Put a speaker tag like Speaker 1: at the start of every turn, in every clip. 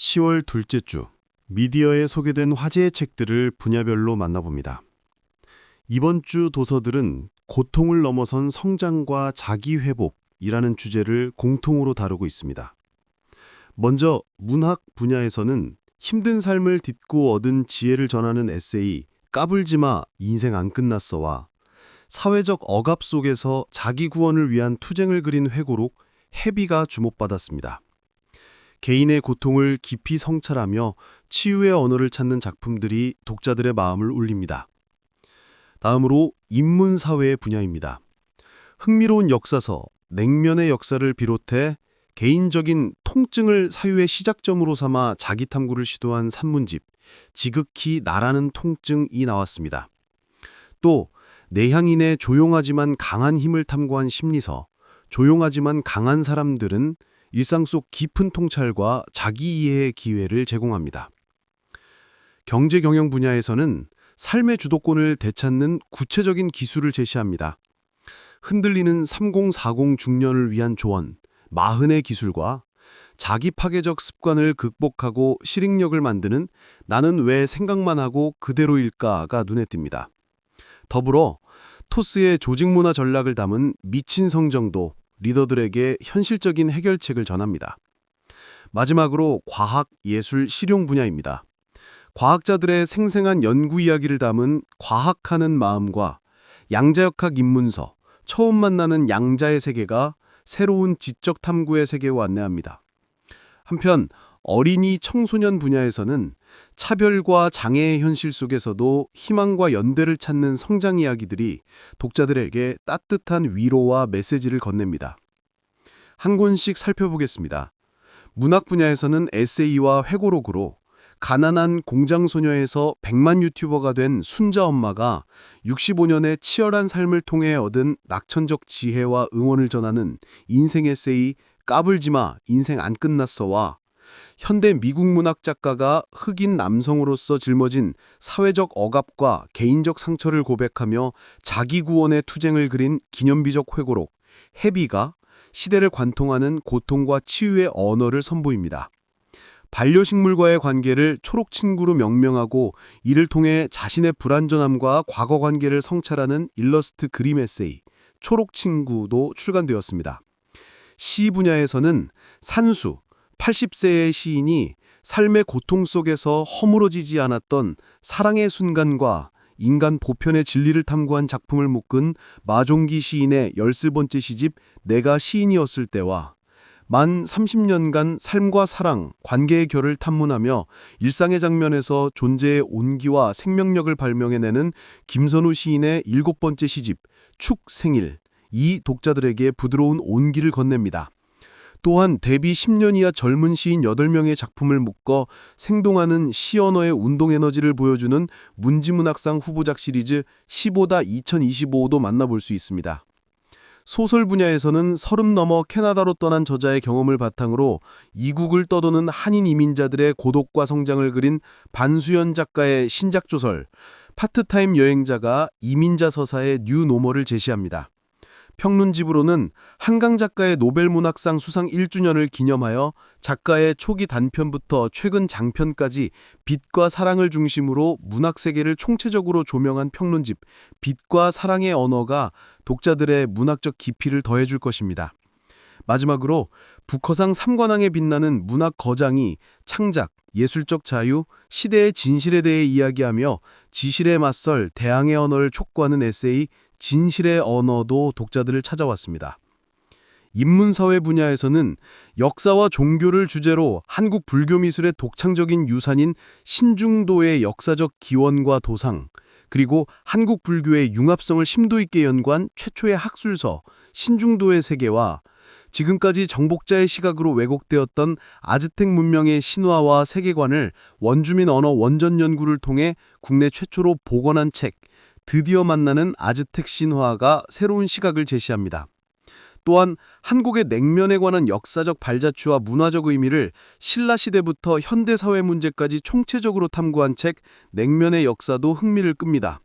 Speaker 1: 10월 둘째 주, 미디어에 소개된 화제의 책들을 분야별로 만나봅니다. 이번 주 도서들은 고통을 넘어선 성장과 자기회복이라는 주제를 공통으로 다루고 있습니다. 먼저 문학 분야에서는 힘든 삶을 딛고 얻은 지혜를 전하는 에세이 까불지마 인생 안 끝났어와 사회적 억압 속에서 자기 구원을 위한 투쟁을 그린 회고록 해비가 주목받았습니다. 개인의 고통을 깊이 성찰하며 치유의 언어를 찾는 작품들이 독자들의 마음을 울립니다. 다음으로 인문사회의 분야입니다. 흥미로운 역사서, 냉면의 역사를 비롯해 개인적인 통증을 사유의 시작점으로 삼아 자기 탐구를 시도한 산문집, 지극히 나라는 통증이 나왔습니다. 또 내향인의 조용하지만 강한 힘을 탐구한 심리서, 조용하지만 강한 사람들은 일상 속 깊은 통찰과 자기 이해의 기회를 제공합니다. 경제 경영 분야에서는 삶의 주도권을 되찾는 구체적인 기술을 제시합니다. 흔들리는 3040 중년을 위한 조언, 마흔의 기술과 자기 파괴적 습관을 극복하고 실행력을 만드는 나는 왜 생각만 하고 그대로일까가 눈에 띕니다. 더불어 토스의 조직문화 전략을 담은 미친 성정도 리더들에게 현실적인 해결책을 전합니다. 마지막으로 과학, 예술, 실용 분야입니다. 과학자들의 생생한 연구 이야기를 담은 과학하는 마음과 양자역학 입문서, 처음 만나는 양자의 세계가 새로운 지적 탐구의 세계와 안내합니다. 한편 어린이 청소년 분야에서는 차별과 장애의 현실 속에서도 희망과 연대를 찾는 성장 이야기들이 독자들에게 따뜻한 위로와 메시지를 건넵니다. 한 권씩 살펴보겠습니다. 문학 분야에서는 에세이와 회고록으로 가난한 공장소녀에서 100만 유튜버가 된 순자 엄마가 65년의 치열한 삶을 통해 얻은 낙천적 지혜와 응원을 전하는 인생 에세이 까불지마 인생 안 끝났어와 현대 미국 문학 작가가 흑인 남성으로서 짊어진 사회적 억압과 개인적 상처를 고백하며 자기 구원의 투쟁을 그린 기념비적 회고록 해비가 시대를 관통하는 고통과 치유의 언어를 선보입니다. 반려식물과의 관계를 초록친구로 명명하고 이를 통해 자신의 불완전함과 과거 관계를 성찰하는 일러스트 그림 에세이 초록친구도 출간되었습니다. 시 분야에서는 산수, 80세의 시인이 삶의 고통 속에서 허물어지지 않았던 사랑의 순간과 인간 보편의 진리를 탐구한 작품을 묶은 마종기 시인의 13번째 시집 내가 시인이었을 때와 만 30년간 삶과 사랑, 관계의 결을 탐문하며 일상의 장면에서 존재의 온기와 생명력을 발명해내는 김선우 시인의 7번째 시집 축생일, 이 독자들에게 부드러운 온기를 건넵니다. 또한 데뷔 10년 이하 젊은 시인 8명의 작품을 묶어 생동하는 시언어의 운동에너지를 보여주는 문지문학상 후보작 시리즈 15다 2025도 만나볼 수 있습니다. 소설 분야에서는 30 넘어 캐나다로 떠난 저자의 경험을 바탕으로 이국을 떠도는 한인 이민자들의 고독과 성장을 그린 반수연 작가의 신작조설 파트타임 여행자가 이민자 서사의 뉴노멀을 제시합니다. 평론집으로는 한강 작가의 노벨문학상 수상 1주년을 기념하여 작가의 초기 단편부터 최근 장편까지 빛과 사랑을 중심으로 문학 세계를 총체적으로 조명한 평론집 빛과 사랑의 언어가 독자들의 문학적 깊이를 더해줄 것입니다. 마지막으로 북허상 3관왕에 빛나는 문학 거장이 창작, 예술적 자유, 시대의 진실에 대해 이야기하며 지실에 맞설 대항의 언어를 촉구하는 에세이 진실의 언어도 독자들을 찾아왔습니다. 인문사회 분야에서는 역사와 종교를 주제로 한국 불교 미술의 독창적인 유산인 신중도의 역사적 기원과 도상, 그리고 한국 불교의 융합성을 심도 있게 연구한 최초의 학술서 신중도의 세계와 지금까지 정복자의 시각으로 왜곡되었던 아즈텍 문명의 신화와 세계관을 원주민 언어 원전 연구를 통해 국내 최초로 복원한 책 드디어 만나는 아즈텍 신화가 새로운 시각을 제시합니다. 또한 한국의 냉면에 관한 역사적 발자취와 문화적 의미를 신라시대부터 현대사회 문제까지 총체적으로 탐구한 책 냉면의 역사도 흥미를 끕니다.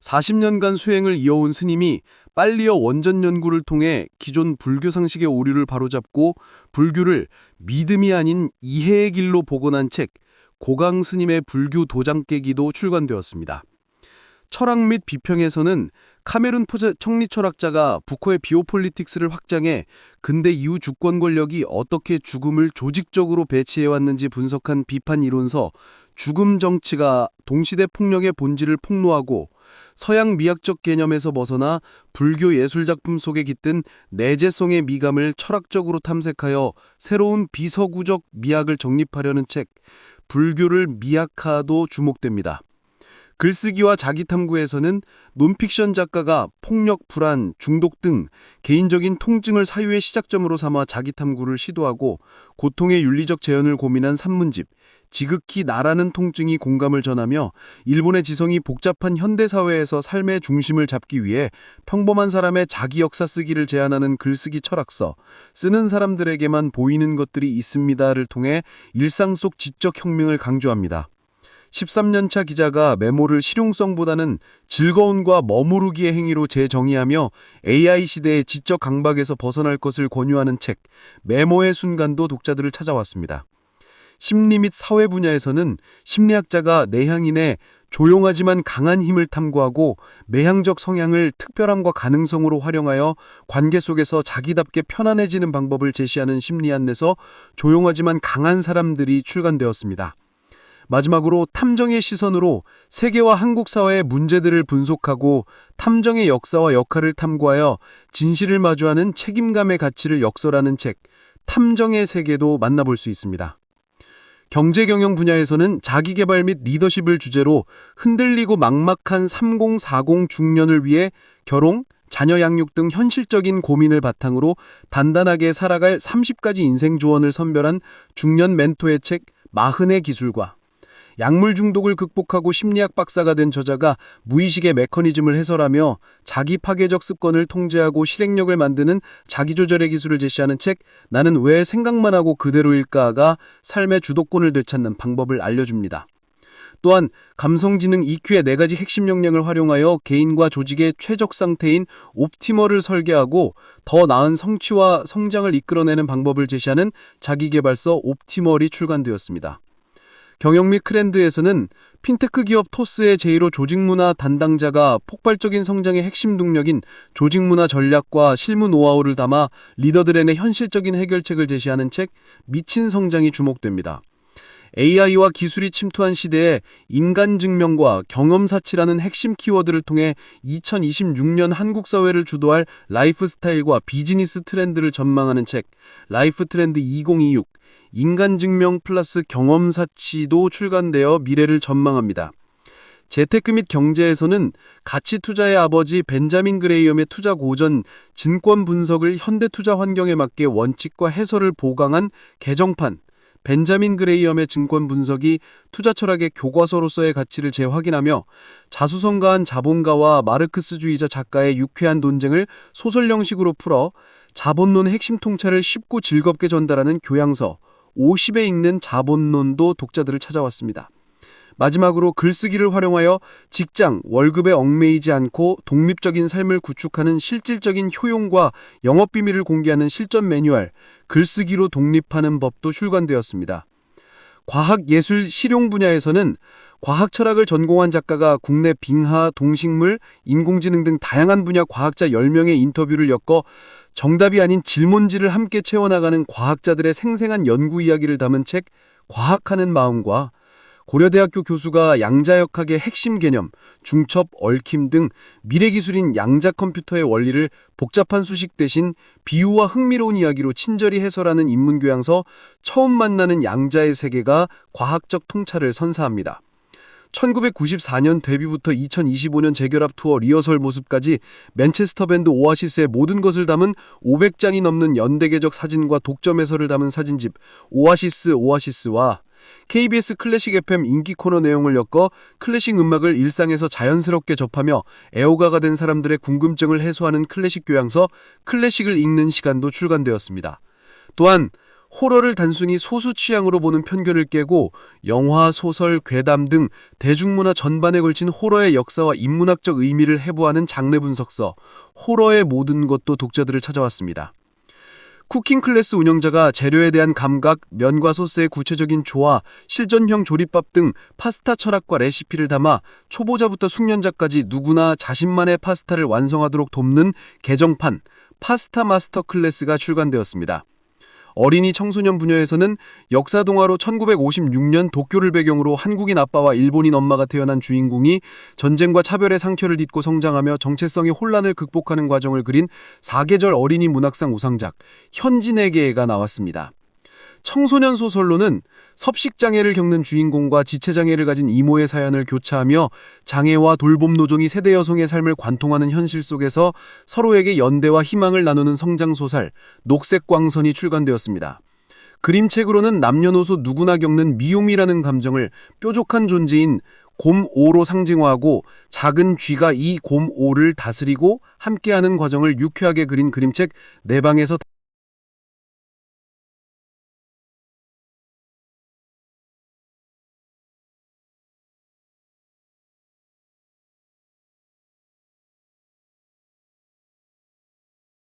Speaker 1: 40년간 수행을 이어온 스님이 빨리어 원전 연구를 통해 기존 불교 상식의 오류를 바로잡고 불교를 믿음이 아닌 이해의 길로 복원한 책 고강 스님의 불교 도장 깨기도 출간되었습니다. 철학 및 비평에서는 카메룬 청리 철학자가 부커의 비오폴리틱스를 확장해 근대 이후 주권 권력이 어떻게 죽음을 조직적으로 배치해왔는지 분석한 비판 이론서 죽음 정치가 동시대 폭력의 본질을 폭로하고 서양 미학적 개념에서 벗어나 불교 예술작품 속에 깃든 내재성의 미감을 철학적으로 탐색하여 새로운 비서구적 미학을 정립하려는 책 불교를 미학화도 주목됩니다. 글쓰기와 자기탐구에서는 논픽션 작가가 폭력, 불안, 중독 등 개인적인 통증을 사유의 시작점으로 삼아 자기탐구를 시도하고 고통의 윤리적 재현을 고민한 산문집 지극히 나라는 통증이 공감을 전하며 일본의 지성이 복잡한 현대사회에서 삶의 중심을 잡기 위해 평범한 사람의 자기 역사 쓰기를 제안하는 글쓰기 철학서 쓰는 사람들에게만 보이는 것들이 있습니다를 통해 일상 속 지적 혁명을 강조합니다. 13년차 기자가 메모를 실용성보다는 즐거움과 머무르기의 행위로 재정의하며 AI 시대의 지적 강박에서 벗어날 것을 권유하는 책 메모의 순간도 독자들을 찾아왔습니다. 심리 및 사회 분야에서는 심리학자가 내향인의 조용하지만 강한 힘을 탐구하고 매향적 성향을 특별함과 가능성으로 활용하여 관계 속에서 자기답게 편안해지는 방법을 제시하는 심리 안내서 조용하지만 강한 사람들이 출간되었습니다. 마지막으로 탐정의 시선으로 세계와 한국 사회의 문제들을 분석하고 탐정의 역사와 역할을 탐구하여 진실을 마주하는 책임감의 가치를 역설하는 책 탐정의 세계도 만나볼 수 있습니다. 경제경영 분야에서는 자기개발 및 리더십을 주제로 흔들리고 막막한 3040 중년을 위해 결혼, 자녀 양육 등 현실적인 고민을 바탕으로 단단하게 살아갈 30가지 인생 조언을 선별한 중년 멘토의 책 마흔의 기술과 약물 중독을 극복하고 심리학 박사가 된 저자가 무의식의 메커니즘을 해설하며 자기 파괴적 습관을 통제하고 실행력을 만드는 자기조절의 기술을 제시하는 책 나는 왜 생각만 하고 그대로일까가 삶의 주도권을 되찾는 방법을 알려줍니다. 또한 감성지능 EQ의 4가지 핵심 역량을 활용하여 개인과 조직의 최적 상태인 옵티멀을 설계하고 더 나은 성취와 성장을 이끌어내는 방법을 제시하는 자기개발서 옵티멀이 출간되었습니다. 경영 및 트렌드에서는 핀테크 기업 토스의 제1호 조직문화 담당자가 폭발적인 성장의 핵심 동력인 조직문화 전략과 실무 노하우를 담아 리더들에게 현실적인 해결책을 제시하는 책 미친 성장이 주목됩니다. AI와 기술이 침투한 시대에 인간 증명과 경험 사치라는 핵심 키워드를 통해 2026년 한국 사회를 주도할 라이프 스타일과 비즈니스 트렌드를 전망하는 책 라이프 트렌드 2026 인간 증명 플러스 경험 사치도 출간되어 미래를 전망합니다. 재테크 및 경제에서는 가치 투자의 아버지 벤자민 그레이엄의 투자 고전 증권 분석을 현대 투자 환경에 맞게 원칙과 해설을 보강한 개정판 벤자민 그레이엄의 증권 분석이 투자 철학의 교과서로서의 가치를 재확인하며 자수성가한 자본가와 마르크스주의자 작가의 유쾌한 논쟁을 소설 형식으로 풀어 자본론의 핵심 통찰을 쉽고 즐겁게 전달하는 교양서 50에 읽는 자본론도 독자들을 찾아왔습니다. 마지막으로 글쓰기를 활용하여 직장, 월급에 얽매이지 않고 독립적인 삶을 구축하는 실질적인 효용과 영업 비밀을 공개하는 실전 매뉴얼, 글쓰기로 독립하는 법도 출간되었습니다. 과학, 예술, 실용 분야에서는 과학 철학을 전공한 작가가 국내 빙하, 동식물, 인공지능 등 다양한 분야 과학자 10명의 인터뷰를 엮어 정답이 아닌 질문지를 함께 채워나가는 과학자들의 생생한 연구 이야기를 담은 책 과학하는 마음과 고려대학교 교수가 양자역학의 핵심 개념, 중첩, 얽힘 등 미래기술인 양자 컴퓨터의 원리를 복잡한 수식 대신 비유와 흥미로운 이야기로 친절히 해설하는 인문교양서 처음 만나는 양자의 세계가 과학적 통찰을 선사합니다. 1994년 데뷔부터 2025년 재결합 투어 리허설 모습까지 맨체스터 밴드 오아시스의 모든 것을 담은 500장이 넘는 연대계적 사진과 독점 해설을 담은 사진집 오아시스와 KBS 클래식 FM 인기 코너 내용을 엮어 클래식 음악을 일상에서 자연스럽게 접하며 애호가가 된 사람들의 궁금증을 해소하는 클래식 교양서 클래식을 읽는 시간도 출간되었습니다. 또한
Speaker 2: 호러를 단순히 소수 취향으로 보는 편견을 깨고 영화, 소설, 괴담 등 대중문화 전반에 걸친 호러의 역사와 인문학적 의미를 해부하는 장르 분석서 호러의 모든 것도 독자들을 찾아왔습니다. 쿠킹 클래스 운영자가 재료에 대한 감각, 면과 소스의 구체적인 조화, 실전형 조리법 등 파스타 철학과 레시피를 담아 초보자부터 숙련자까지 누구나 자신만의 파스타를 완성하도록 돕는 개정판 파스타 마스터 클래스가 출간되었습니다. 어린이 청소년 분야에서는 역사 동화로 1956년 도쿄를 배경으로 한국인 아빠와 일본인 엄마가 태어난 주인공이 전쟁과 차별의 상처를 딛고 성장하며 정체성의 혼란을 극복하는 과정을 그린 사계절 어린이 문학상 우상작 현진에게가 나왔습니다. 청소년 소설로는 섭식장애를 겪는 주인공과 지체장애를 가진 이모의 사연을 교차하며 장애와 돌봄 노동이 세대 여성의 삶을 관통하는 현실 속에서 서로에게 연대와 희망을 나누는 성장소설 녹색광선이 출간되었습니다. 그림책으로는 남녀노소 누구나 겪는 미움이라는 감정을 뾰족한 존재인 곰오로 상징화하고 작은 쥐가 이 곰오를 다스리고 함께하는 과정을 유쾌하게 그린 그림책 내 방에서